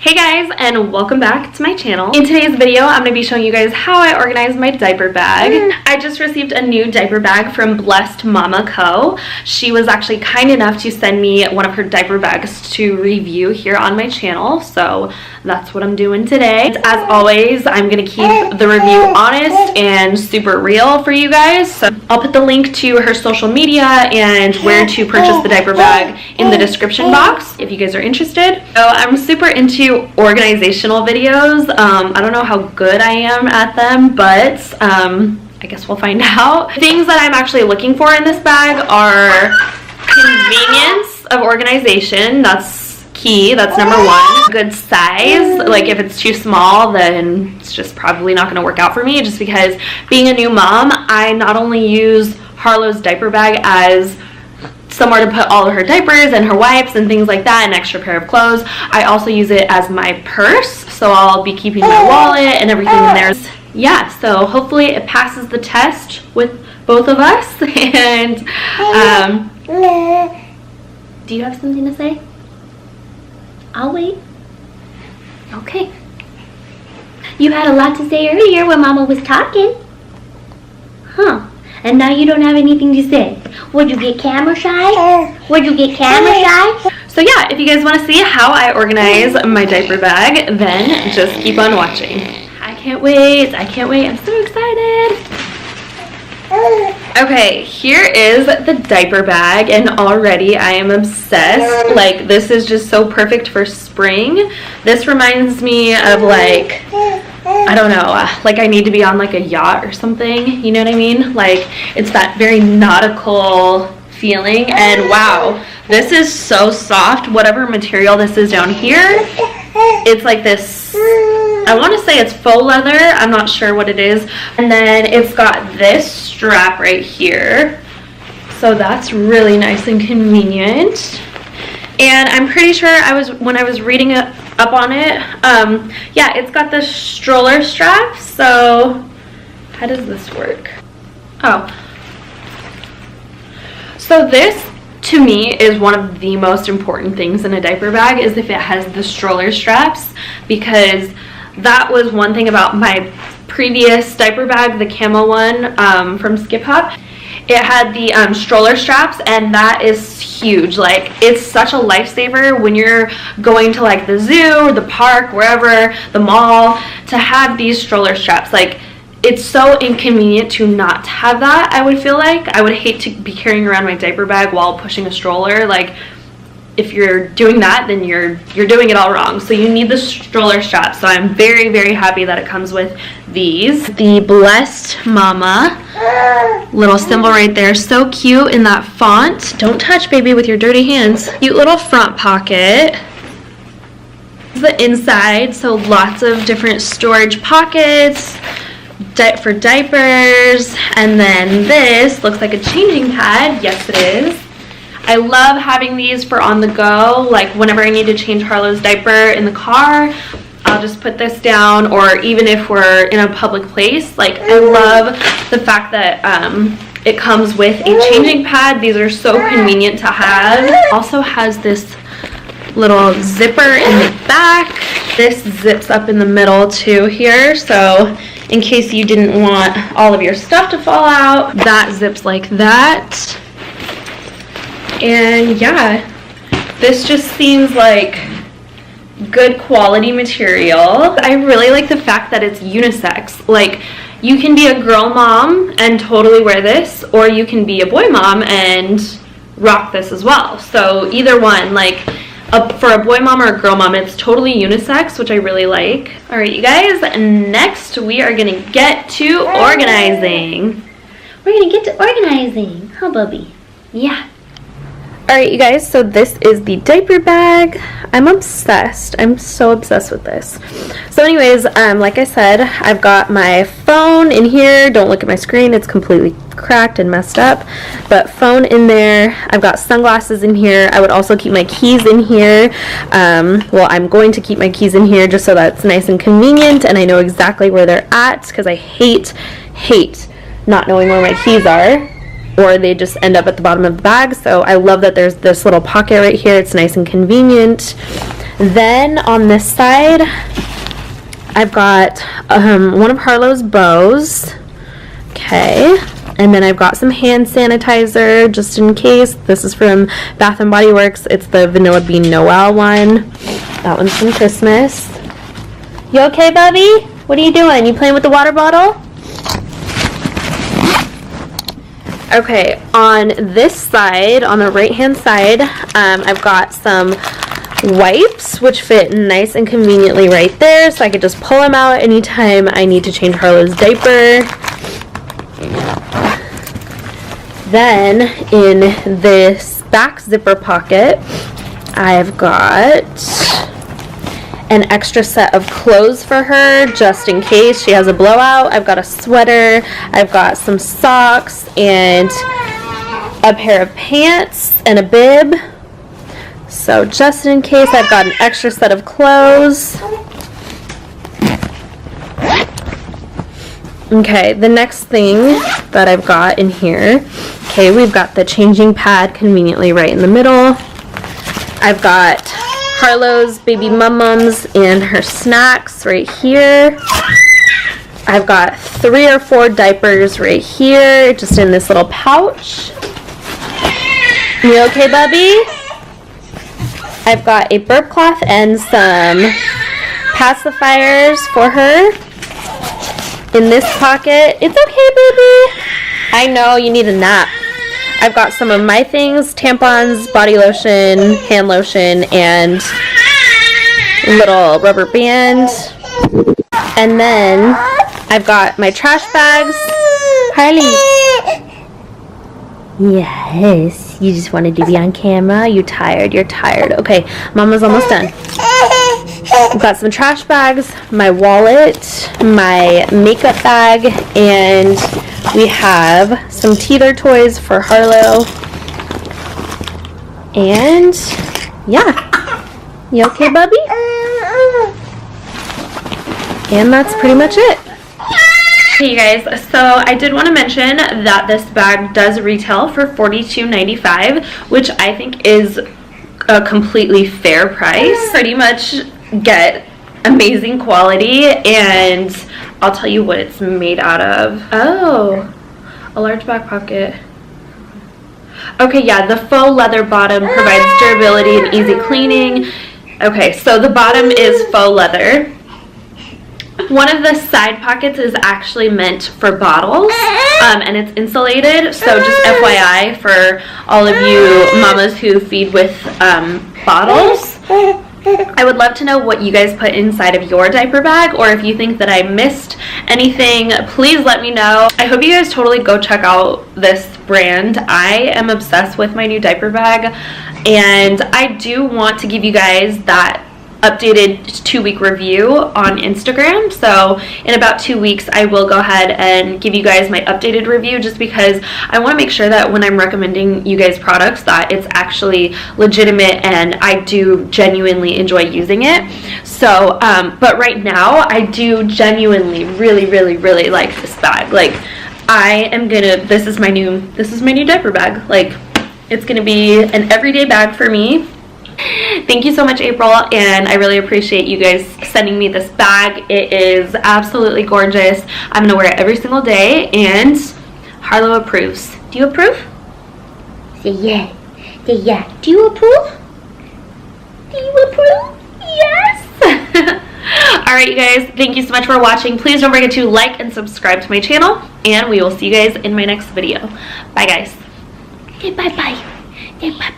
Hey guys, and welcome back to my channel. In today's video, I'm going to be showing you guys how I organize my diaper bag. I just received a new diaper bag from Blessed Mama Co. She was actually kind enough to send me one of her diaper bags to review here on my channel, so that's what I'm doing today. As always, I'm going to keep the review honest and super real for you guys, so I'll put the link to her social media and where to purchase the diaper bag in the description box if you guys are interested. So I'm super into organizational videos. I don't know how good I am at them, but I guess we'll find out. Things that I'm actually looking for in this bag are convenience of organization. That's key. That's number one. Good size. Like if it's too small, then it's just probably not going to work out for me, just because being a new mom, I not only use Harlow's diaper bag as somewhere to put all of her diapers and her wipes and things like that, an extra pair of clothes. I also use it as my purse, so I'll be keeping my wallet and everything in there. Yeah, so hopefully it passes the test with both of us. And do you have something to say? I'll wait. Okay. You had a lot to say earlier when Mama was talking. Huh. And now you don't have anything to say. Would you get camera shy? Would you get camera shy? So yeah, if you guys want to see how I organize my diaper bag, then just keep on watching. I can't wait. I can't wait. I'm so excited. Okay, here is the diaper bag, and already I am obsessed. Like, this is just so perfect for spring. This reminds me of, like, I don't know, like I need to be on like a yacht or something, you know what I mean? Like, it's that very nautical feeling, and wow, this is so soft. Whatever material this is down here, it's like this, I want to say it's faux leather, I'm not sure what it is. And then it's got this strap right here, so that's really nice and convenient. And I'm pretty sure when I was reading it up on it, yeah, it's got the stroller strap. So how does this work? Oh, so this to me is one of the most important things in a diaper bag, is if it has the stroller straps, because that was one thing about my previous diaper bag, the camo one from Skip Hop. It had the stroller straps, and that is huge. Like, it's such a lifesaver when you're going to like the zoo or the park, wherever, the mall, to have these stroller straps. Like, it's so inconvenient to not have that. I would feel like I would hate to be carrying around my diaper bag while pushing a stroller. Like, if you're doing that, then you're doing it all wrong. So you need the stroller strap. So I'm very, very happy that it comes with these. The Blessed Mama little symbol right there, so cute in that font. Don't touch, baby, with your dirty hands. Cute little front pocket. The inside, so lots of different storage pockets for diapers. And then this looks like a changing pad. Yes, it is. I love having these for on the go. Like, whenever I need to change Harlow's diaper in the car, I'll just put this down, or even if we're in a public place. Like, I love the fact that it comes with a changing pad. These are so convenient to have. Also has this little zipper in the back. This zips up in the middle too here, so in case you didn't want all of your stuff to fall out, that zips like that. And yeah, this just seems like good quality material. I really like the fact that it's unisex. Like, you can be a girl mom and totally wear this, or you can be a boy mom and rock this as well. So either one, like for a boy mom or a girl mom, it's totally unisex, which I really like. All right, you guys, next we are gonna get to organizing. We're gonna get to organizing, huh, Bubby? Yeah. Alright, you guys, so this is the diaper bag. I'm obsessed. I'm so obsessed with this. So anyways, like I said, I've got my phone in here. Don't look at my screen. It's completely cracked and messed up. But phone in there. I've got sunglasses in here. I would also keep my keys in here. Well, I'm going to keep my keys in here just so that's nice and convenient, and I know exactly where they're at, because I hate not knowing where my keys are, or they just end up at the bottom of the bag. So I love that there's this little pocket right here. It's nice and convenient. Then on this side, I've got one of Harlow's bows. Okay. And then I've got some hand sanitizer just in case. This is from Bath & Body Works. It's the Vanilla Bean Noel one. That one's from Christmas. You okay, Bubby? What are you doing? You playing with the water bottle? Okay, on this side, on the right-hand side, I've got some wipes, which fit nice and conveniently right there, so I could just pull them out anytime I need to change Harlow's diaper. Then in this back zipper pocket, I've got an extra set of clothes for her just in case she has a blowout. I've got a sweater, I've got some socks, and a pair of pants and a bib. So just in case, I've got an extra set of clothes. Okay, the next thing that I've got in here, okay, we've got the changing pad conveniently right in the middle. I've got Harlow's baby Mum-Mums and her snacks right here. I've got 3 or 4 diapers right here, just in this little pouch. You okay, Bubby? I've got a burp cloth and some pacifiers for her. In this pocket, it's okay, baby. I know you need a nap. I've got some of my things, tampons, body lotion, hand lotion, and little rubber band. And then I've got my trash bags. Harley. Yes, you just wanted to be on camera. You're tired. Okay, Mama's almost done. I've got some trash bags, my wallet, my makeup bag, and we have some teether toys for Harlow. And yeah, you okay, Bubby? And that's pretty much it. Hey you guys, so I did want to mention that this bag does retail for $42.95, which I think is a completely fair price. Pretty much get amazing quality, and I'll tell you what it's made out of. Oh, a large back pocket. Okay, yeah, the faux leather bottom provides durability and easy cleaning. Okay, so the bottom is faux leather. One of the side pockets is actually meant for bottles, and it's insulated, so just FYI for all of you mamas who feed with bottles. I would love to know what you guys put inside of your diaper bag, or if you think that I missed anything, please let me know. I hope you guys totally go check out this brand. I am obsessed with my new diaper bag, and I do want to give you guys that updated 2-week review on Instagram. So in about 2 weeks I will go ahead and give you guys my updated review, just because I want to make sure that when I'm recommending you guys products that it's actually legitimate and I do genuinely enjoy using it. So but right now I do genuinely really like this bag. Like this is my new diaper bag. Like, it's gonna be an everyday bag for me. Thank you so much, April, and I really appreciate you guys sending me this bag. It is absolutely gorgeous. I'm gonna wear it every single day, and Harlow approves. Do you approve? Say yeah. Say yeah. Do you approve? Do you approve? Yes! Alright, you guys, thank you so much for watching. Please don't forget to like and subscribe to my channel, and we will see you guys in my next video. Bye, guys. Okay, bye-bye. Okay, bye.